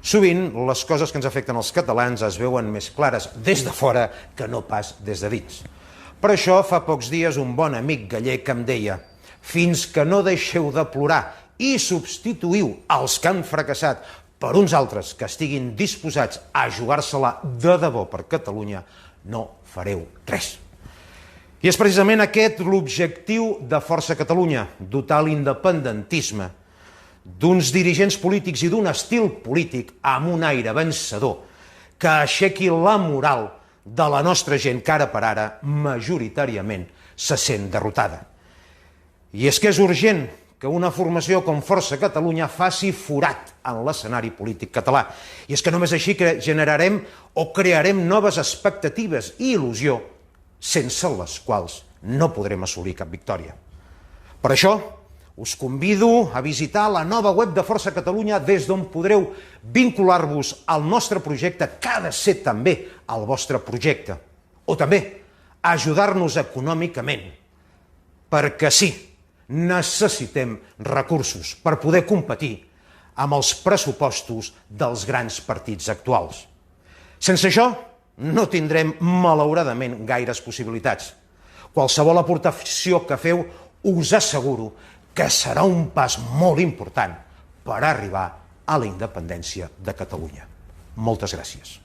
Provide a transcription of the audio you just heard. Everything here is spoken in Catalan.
Sovint, les coses que ens afecten als catalans es veuen més clares des de fora que no pas des de dins. Per això, fa pocs dies, un bon amic gallec em deia: fins que no deixeu de plorar i substituïu els que han fracassat per uns altres que estiguin disposats a jugar-se-la de debò per Catalunya, no fareu res. I és precisament aquest l'objectiu de Força Catalunya, dotar l'independentisme d'uns dirigents polítics i d'un estil polític amb un aire vencedor que aixequi la moral de la nostra gent que ara per ara majoritàriament se sent derrotada. I és que és urgent que una formació com Força Catalunya faci forat en l'escenari polític català. I és que només així que generarem o crearem noves expectatives i il·lusió sense les quals no podrem assolir cap victòria. Per això, us convido a visitar la nova web de Força Catalunya des d'on podreu vincular-vos al nostre projecte, que ha de ser també el vostre projecte, o també ajudar-nos econòmicament, perquè sí, necessitem recursos per poder competir amb els pressupostos dels grans partits actuals. Sense això, no tindrem, malauradament, gaires possibilitats. Qualsevol aportació que feu, us asseguro que serà un pas molt important per arribar a la independència de Catalunya. Moltes gràcies.